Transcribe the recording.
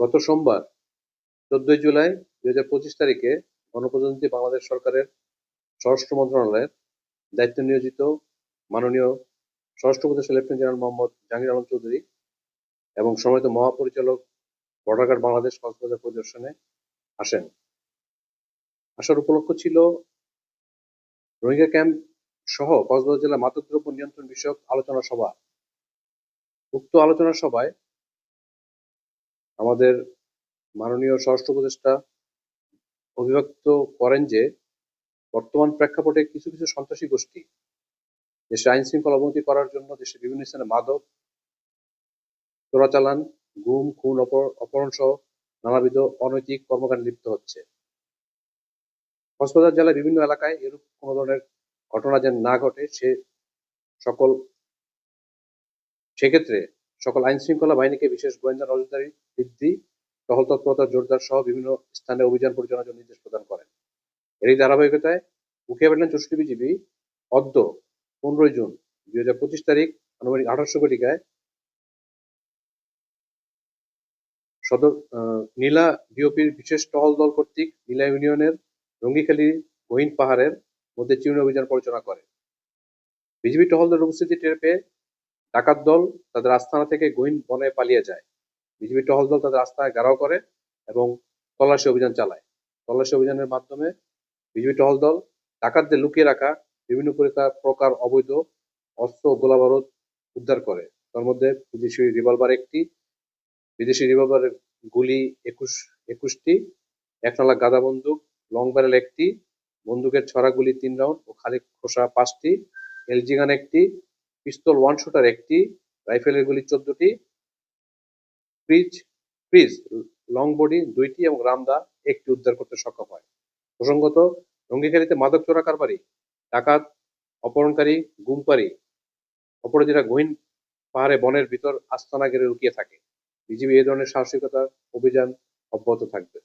গত সোমবার 14 জুলাই 2025 তারিখে গণপ্রজাতন্ত্রী বাংলাদেশ সরকারের স্বরাষ্ট্র মন্ত্রণালয়ের দায়িত্ব নিয়োজিত মাননীয় স্বরাষ্ট্র উপদেষ্টা লেফটেন্যান্ট জেনারেল মোহাম্মদ জাহাঙ্গীর আলম চৌধুরী এবং সম্মানিত মহাপরিচালক বর্ডার গার্ড বাংলাদেশ কক্সবাজার পরিদর্শনে আসেন। আসার উপলক্ষ ছিল রোহিঙ্গা ক্যাম্প সহ কক্সবাজার জেলা মাদকদ্রব্য নিয়ন্ত্রণ বিষয়ক আলোচনা সভা। উক্ত আলোচনা সভায় আমাদের মাননীয় স্বরাষ্ট্র উপদেষ্টা অভিব্যক্ত করেন যে বর্তমান প্রেক্ষাপটে কিছু কিছু সন্ত্রাসী গোষ্ঠী দেশের আইন শৃঙ্খলা অবনতি করার জন্য দেশের বিভিন্ন স্থানে মাদক চোরাচালান, গুম, খুন, অপহরণ সহ নানাবিধ অনৈতিক কর্মকাণ্ডে লিপ্ত হচ্ছে। কক্সবাজার জেলার বিভিন্ন এলাকায় এরূপ কোনো ধরনের ঘটনা যেন না ঘটে সেক্ষেত্রে সকল আইন শৃঙ্খলা বাহিনীকে বিশেষ গোয়েন্দা নজরদারি বৃদ্ধি, টহল তৎপরতা জোরদার সহ বিভিন্ন স্থানে অভিযান পরিচালনার জন্য নির্দেশ প্রদান করেন। এরই ধারাবাহিকতায় উখিয়া ব্যাটালিয়ন 64 বিজিবি অদ্য 15 জুন 2025 তারিখ আনুমানিক 1800 ঘটিকায় সদর নীলা বিওপির বিশেষ টহল দল কর্তৃক নীলা ইউনিয়নের রঙ্গিখালী গহীন পাহাড়ের মধ্যে চিরুনি অভিযান পরিচালনা করে। বিজিবি টহল দলের উপস্থিতি টের পেয়ে ডাকাত দল তাদের আস্তানা থেকে গহীন বনে পালিয়ে যায়। বিজিবি টহল দল তাদের আস্তানায় ঘেরাও করে এবং তল্লাশি অভিযান চালায়। তল্লাশি অভিযানের মাধ্যমে বিজিবি টহল দল ডাকাতদের লুকিয়ে রাখা বিভিন্ন প্রকার অবৈধ অস্ত্র ও গোলাবারুদ উদ্ধার করে। তার মধ্যে বিদেশি রিভলভারের গুলি 21টি, একনলা গাদা বন্দুক, লং ব্যারেল 1টি, বন্দুকের ছড়া গুলি 3 রাউন্ড ও খালি খোসা 5টি, এলজি গান 1টি, পিস্তল 1 শুটার 1টি, রাইফেলের গুলি 14টি, ফ্রিজ লং বডি 2টি এবং রামদা 1টি উদ্ধার করতে সক্ষম হয়। প্রসঙ্গত, রঙ্গিখালীতে মাদক চোরা কারবারি, ডাকাত, অপহরণকারী, গুমকারী, অপরাধীরা গহীন পাহাড়ে বনের ভিতর আস্তানা গেড়ে লুকিয়ে থাকে। বিজিবি এই ধরনের সাহসিকতার অভিযান অব্যাহত থাকবে।